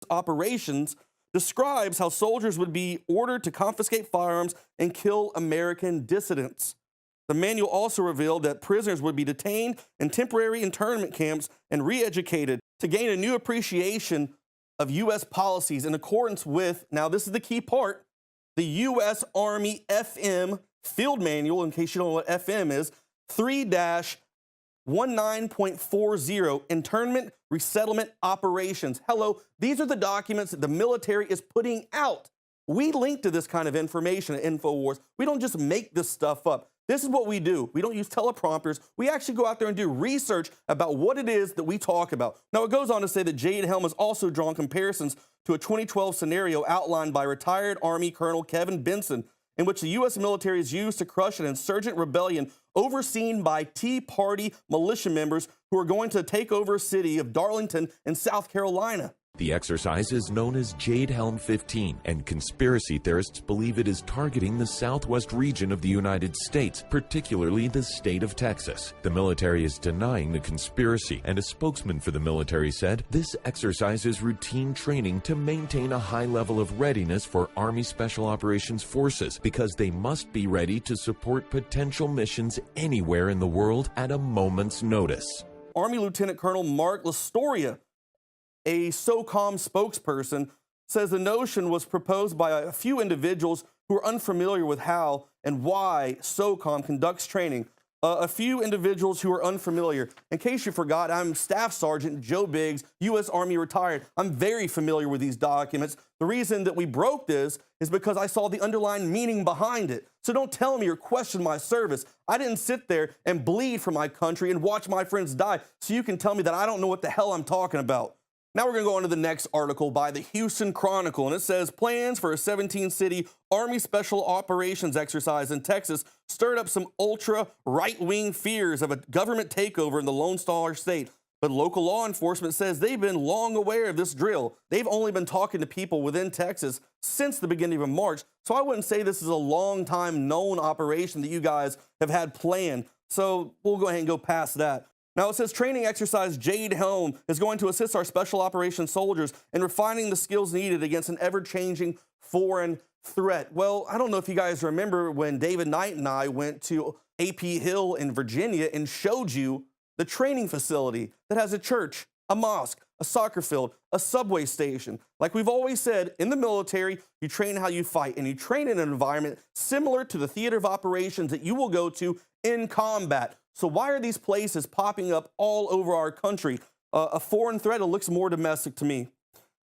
operations describes how soldiers would be ordered to confiscate firearms and kill American dissidents. The manual also revealed that prisoners would be detained in temporary internment camps and re-educated to gain a new appreciation of U.S. policies in accordance with, now this is the key part, the U.S. Army FM Field Manual, in case you don't know what FM is, 3-19.40, Internment Resettlement Operations. Hello, these are the documents that the military is putting out. We link to this kind of information at INFOWARS. We don't just make this stuff up. This is what we do. We don't use teleprompters. We actually go out there and do research about what it is that we talk about. Now, it goes on to say that Jade Helm has also drawn comparisons to a 2012 scenario outlined by retired Army Colonel Kevin Benson, in which the U.S. military is used to crush an insurgent rebellion overseen by Tea Party militia members who are going to take over a city of Darlington in South Carolina. The exercise is known as Jade Helm 15, and conspiracy theorists believe it is targeting the southwest region of the United States, particularly the state of Texas. The military is denying the conspiracy, and a spokesman for the military said, "This exercise is routine training to maintain a high level of readiness for Army Special Operations Forces because they must be ready to support potential missions anywhere in the world at a moment's notice." Army Lieutenant Colonel Mark Lastoria, a SOCOM spokesperson, says the notion was proposed by a few individuals who are unfamiliar with how and why SOCOM conducts training. A few individuals who are unfamiliar. In case you forgot, I'm Staff Sergeant Joe Biggs, U.S. Army retired. I'm very familiar with these documents. The reason that we broke this is because I saw the underlying meaning behind it. So don't tell me or question my service. I didn't sit there and bleed for my country and watch my friends die so you can tell me that I don't know what the hell I'm talking about. Now we're going to go on to the next article by the Houston Chronicle, and it says plans for a 17-city Army Special Operations exercise in Texas stirred up some ultra-right-wing fears of a government takeover in the Lone Star State. But local law enforcement says they've been long aware of this drill. They've only been talking to people within Texas since the beginning of March, so I wouldn't say this is a long-time known operation that you guys have had planned. So we'll go ahead and go past that. Now, it says training exercise Jade Helm is going to assist our special operations soldiers in refining the skills needed against an ever-changing foreign threat. Well, I don't know if you guys remember when David Knight and I went to AP Hill in Virginia and showed you the training facility that has a church, a mosque, a soccer field, a subway station. Like we've always said, in the military, you train how you fight, and you train in an environment similar to the theater of operations that you will go to in combat. So why are these places popping up all over our country? A foreign threat, it looks more domestic to me.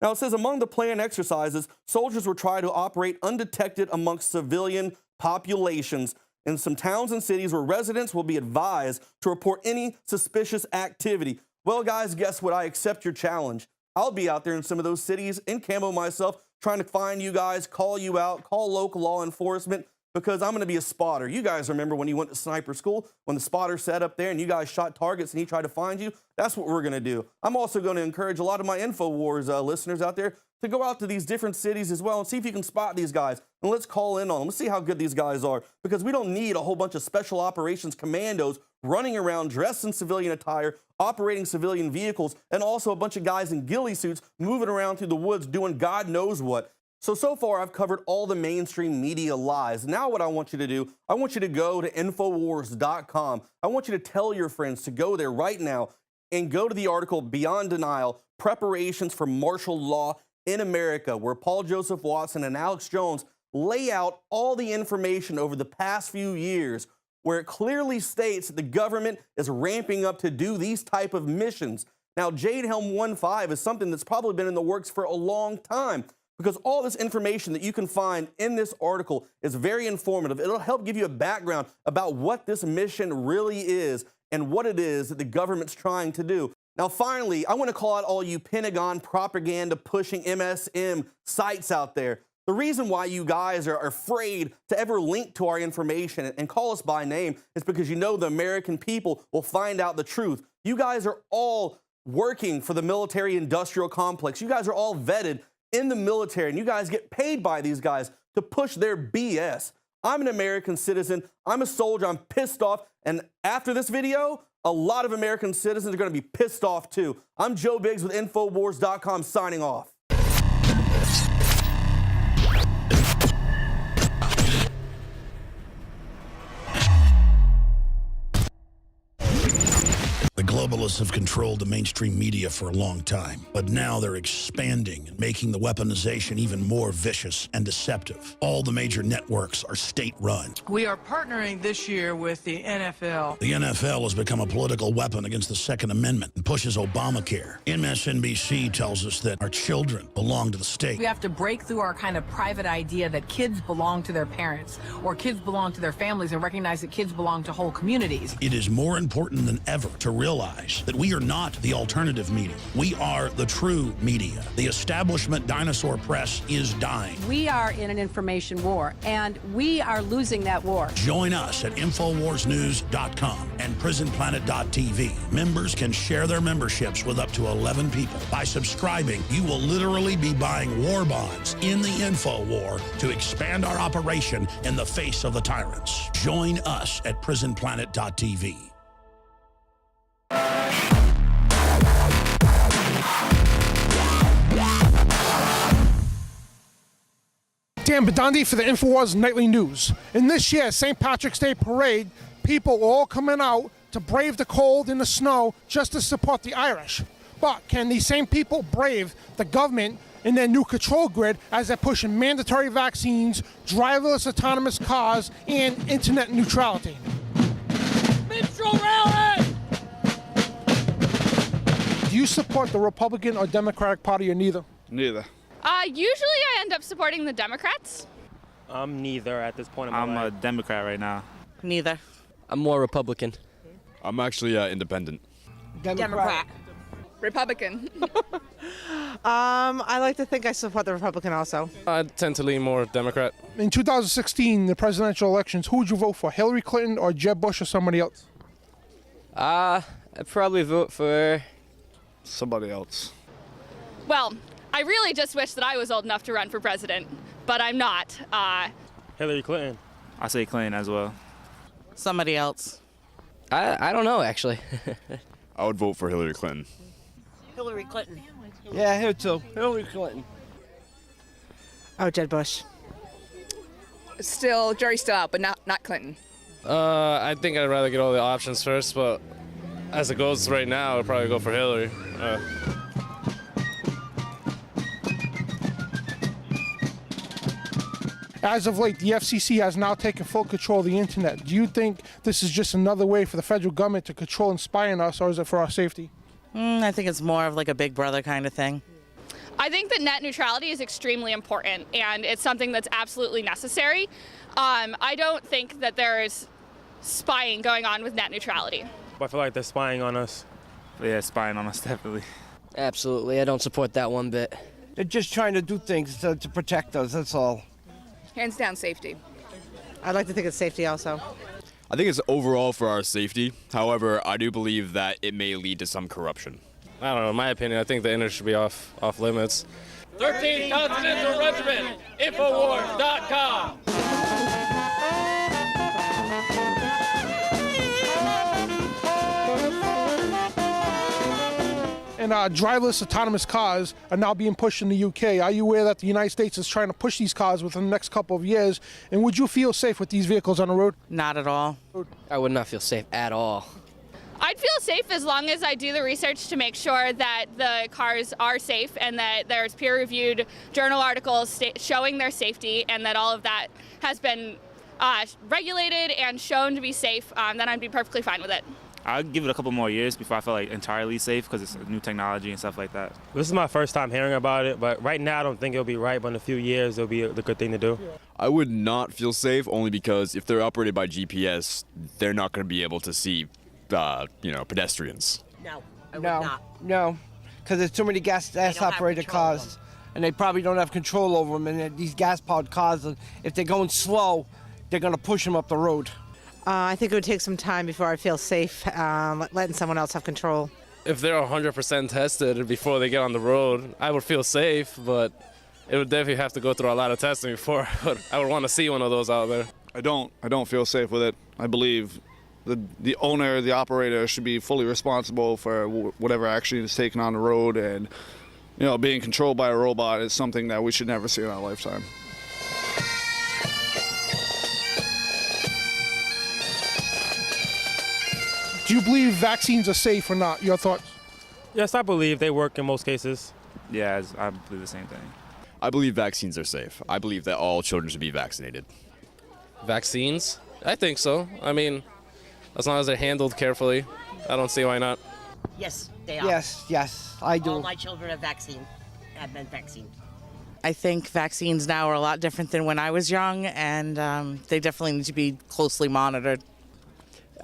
Now it says among the planned exercises, soldiers will try to operate undetected amongst civilian populations in some towns and cities where residents will be advised to report any suspicious activity. Well, guys, guess what? I accept your challenge. I'll be out there in some of those cities in camo myself, trying to find you guys, call you out, call local law enforcement, because I'm going to be a spotter. You guys remember when you went to sniper school, when the spotter sat up there and you guys shot targets and he tried to find you? That's what we're going to do. I'm also going to encourage a lot of my INFOWARS listeners out there to go out to these different cities as well and see if you can spot these guys. And let's call in on them. Let's see how good these guys are, because we don't need a whole bunch of special operations commandos running around dressed in civilian attire, operating civilian vehicles, and also a bunch of guys in ghillie suits moving around through the woods doing God knows what. So far, I've covered all the mainstream media lies. Now what I want you to do, I want you to go to INFOWARS.com. I want you to tell your friends to go there right now and go to the article Beyond Denial, Preparations for Martial Law in America, where Paul Joseph Watson and Alex Jones lay out all the information over the past few years, where it clearly states that the government is ramping up to do these type of missions. Now, Jade Helm 1.5 is something that's probably been in the works for a long time, because all this information that you can find in this article is very informative. It'll help give you a background about what this mission really is and what it is that the government's trying to do. Now, finally, I want to call out all you Pentagon propaganda pushing MSM sites out there. The reason why you guys are afraid to ever link to our information and call us by name is because you know the American people will find out the truth. You guys are all working for the military-industrial complex. You guys are all vetted in the military, and you guys get paid by these guys to push their BS. I'm an American citizen. I'm a soldier. I'm pissed off. And after this video, a lot of American citizens are going to be pissed off too. I'm Joe Biggs with INFOWARS.com signing off. globalists have controlled the mainstream media for a long time, but now they're expanding and making the weaponization even more vicious and deceptive. All the major networks are state-run. We are partnering this year with the NFL. The NFL has become a political weapon against the Second Amendment and pushes Obamacare. MSNBC tells us that our children belong to the state. We have to break through our kind of private idea that kids belong to their parents or kids belong to their families and recognize that kids belong to whole communities. It is more important than ever to realize that we are not the alternative media. We are the true media. The establishment dinosaur press is dying. We are in an information war, and we are losing that war. Join us at InfoWarsNews.com and PrisonPlanet.tv. Members can share their memberships with up to 11 people. By subscribing, you will literally be buying war bonds in the info war to expand our operation in the face of the tyrants. Join us at PrisonPlanet.tv. Dan Bedandi for the INFOWARS Nightly News. In this year's St. Patrick's Day Parade, people are all coming out to brave the cold and the snow just to support the Irish. But can these same people brave the government in their new control grid as they're pushing mandatory vaccines, driverless autonomous cars, and internet neutrality? Minstrel rally! Do you support the Republican or Democratic Party or neither? Neither. Usually I end up supporting the Democrats. I'm neither at this point in my life. I'm a Democrat right now. Neither. I'm more Republican. I'm actually independent. Democrat. Republican. I like to think I support the Republican also. I tend to lean more Democrat. In 2016, the presidential elections, who would you vote for, Hillary Clinton or Jeb Bush or somebody else? I'd probably vote for Somebody else. Well, I really just wish that I was old enough to run for president, but I'm not. Hillary Clinton. I say Clinton as well. Somebody else. I don't know, actually. I would vote for Hillary Clinton. Hillary Clinton. Yeah, here too. Hillary Clinton. Oh, Jeb Bush. Jury's still out, but not Clinton. I think I'd rather get all the options first, but as it goes right now, I'd probably go for Hillary. As of late, the FCC has now taken full control of the internet. Do you think this is just another way for the federal government to control and spy on us, or is it for our safety? I think it's more of like a big brother kind of thing. I think that net neutrality is extremely important, and it's something that's absolutely necessary. I don't think that there's spying going on with net neutrality. I feel like they're spying on us. Yeah, spying on us, definitely. Absolutely. I don't support that one bit. They're just trying to do things to protect us, that's all. Hands down safety. I'd like to think it's safety also. I think it's overall for our safety. However, I do believe that it may lead to some corruption. I don't know. In my opinion, I think the internet should be off limits. 13 Continental Regiment, INFOWARS.com. And driverless autonomous cars are now being pushed in the UK. Are you aware that the United States is trying to push these cars within the next couple of years? And would you feel safe with these vehicles on the road? Not at all. I would not feel safe at all. I'd feel safe as long as I do the research to make sure that the cars are safe and that there's peer-reviewed journal articles showing their safety and that all of that has been regulated and shown to be safe. Then I'd be perfectly fine with it. I'd give it a couple more years before I feel like entirely safe because it's new technology and stuff like that. This is my first time hearing about it, but right now I don't think it'll be right, but in a few years it'll be the good thing to do. I would not feel safe only because if they're operated by GPS, they're not going to be able to see, pedestrians. No, I would not. No, because there's too many gas-operated cars, and they probably don't have control over them. And these gas-powered cars, if they're going slow, they're going to push them up the road. I think it would take some time before I feel safe letting someone else have control. If they're 100% tested before they get on the road, I would feel safe, but it would definitely have to go through a lot of testing before I would want to see one of those out there. I don't feel safe with it. I believe the owner, the operator should be fully responsible for whatever action is taken on the road, and being controlled by a robot is something that we should never see in our lifetime. Do you believe vaccines are safe or not? Your thoughts? Yes, I believe they work in most cases. Yeah, I believe the same thing. I believe vaccines are safe. I believe that all children should be vaccinated. Vaccines? I think so. I mean, as long as they're handled carefully, I don't see why not. Yes, they are. Yes, I do. All my children have been vaccinated. I think vaccines now are a lot different than when I was young, and they definitely need to be closely monitored.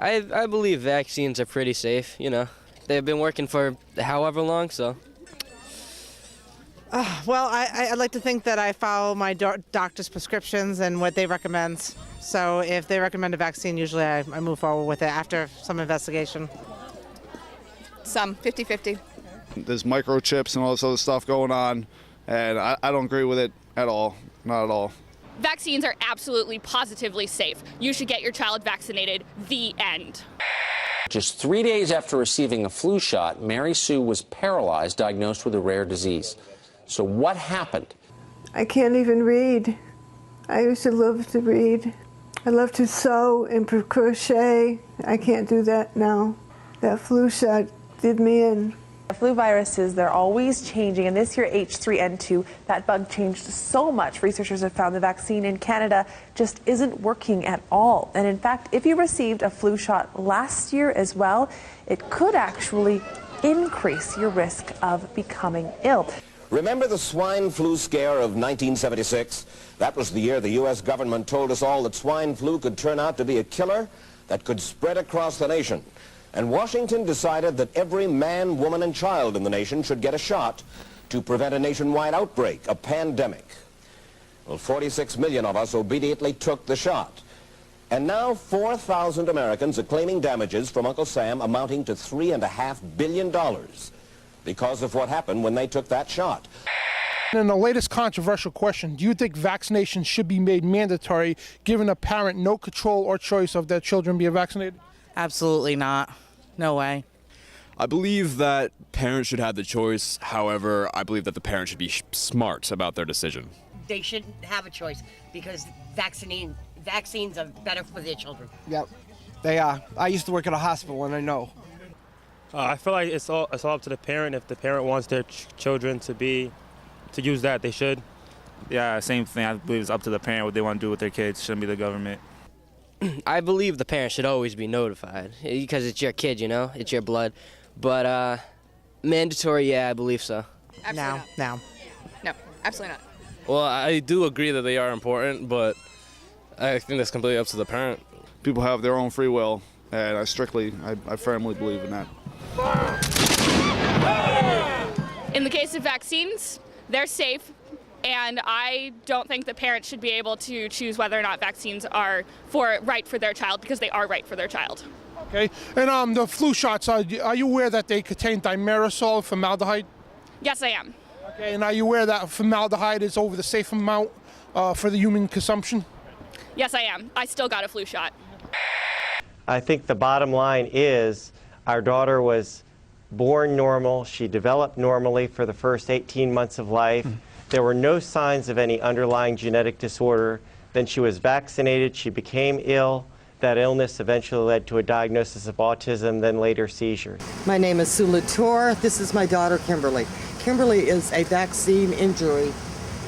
I believe vaccines are pretty safe, you know. They've been working for however long, so. Well, I'd like to think that I follow my doctor's prescriptions and what they recommend. So if they recommend a vaccine, usually I move forward with it after some investigation. Some 50-50. There's microchips and all this other stuff going on, and I don't agree with it at all. Not at all. Vaccines are absolutely positively safe. You should get your child vaccinated. The end. Just 3 days after receiving a flu shot, Mary Sue was paralyzed, diagnosed with a rare disease. So what happened? I can't even read. I used to love to read. I love to sew and crochet. I can't do that now. That flu shot did me in. Flu viruses, they're always changing, and this year H3N2, that bug changed so much. Researchers have found the vaccine in Canada just isn't working at all. And in fact, if you received a flu shot last year as well, it could actually increase your risk of becoming ill. Remember the swine flu scare of 1976? That was the year the U.S. government told us all that swine flu could turn out to be a killer that could spread across the nation. And Washington decided that every man, woman, and child in the nation should get a shot to prevent a nationwide outbreak, a pandemic. Well, 46 million of us obediently took the shot. And now 4,000 Americans are claiming damages from Uncle Sam amounting to $3.5 billion because of what happened when they took that shot. In the latest controversial question, do you think vaccinations should be made mandatory, giving a parent no control or choice of their children being vaccinated? Absolutely not. No way. I believe that parents should have the choice. However, I believe that the parents should be smart about their decision. They shouldn't have a choice because vaccines are better for their children. Yep, they are. I used to work at a hospital, and I know. I feel like it's all up to the parent. If the parent wants their children to use that, they should. Yeah, same thing. I believe it's up to the parent what they want to do with their kids. Shouldn't be the government. I believe the parent should always be notified because it's your kid, you know, it's your blood. But mandatory, yeah, I believe so. No. No, absolutely not. Well, I do agree that they are important, but I think that's completely up to the parent. People have their own free will, and I firmly believe in that. In the case of vaccines, they're safe, and I don't think that parents should be able to choose whether or not vaccines are right for their child, because they are right for their child. Okay, and the flu shots, are you aware that they contain thimerosal, formaldehyde? Yes, I am. Okay, and are you aware that formaldehyde is over the safe amount for the human consumption? Yes, I am. I still got a flu shot. I think the bottom line is our daughter was born normal. She developed normally for the first 18 months of life. There were no signs of any underlying genetic disorder. Then she was vaccinated. She became ill. That illness eventually led to a diagnosis of autism, then later seizures. My name is Sue Latour. This is my daughter, Kimberly. Kimberly is a vaccine injury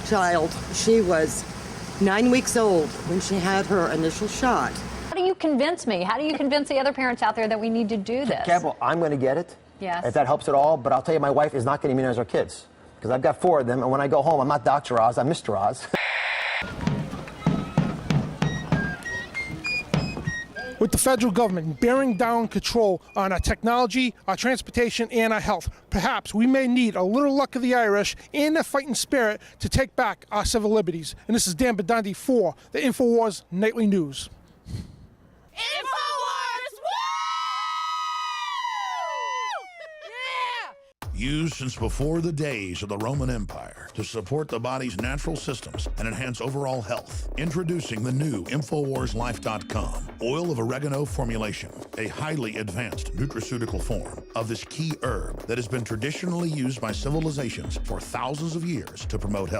child. She was 9 weeks old when she had her initial shot. How do you convince me? How do you convince the other parents out there that we need to do this? Campbell, I'm going to get it. Yes. If that helps at all. But I'll tell you, my wife is not going to immunize our kids. Because I've got 4 of them, and when I go home, I'm not Dr. Oz, I'm Mr. Oz. With the federal government bearing down control on our technology, our transportation, and our health, perhaps we may need a little luck of the Irish and their fighting spirit to take back our civil liberties. And this is Dan Bedandi for the INFOWARS Nightly News. Used since before the days of the Roman Empire to support the body's natural systems and enhance overall health. Introducing the new InfoWarsLife.com oil of oregano formulation, a highly advanced nutraceutical form of this key herb that has been traditionally used by civilizations for thousands of years to promote health.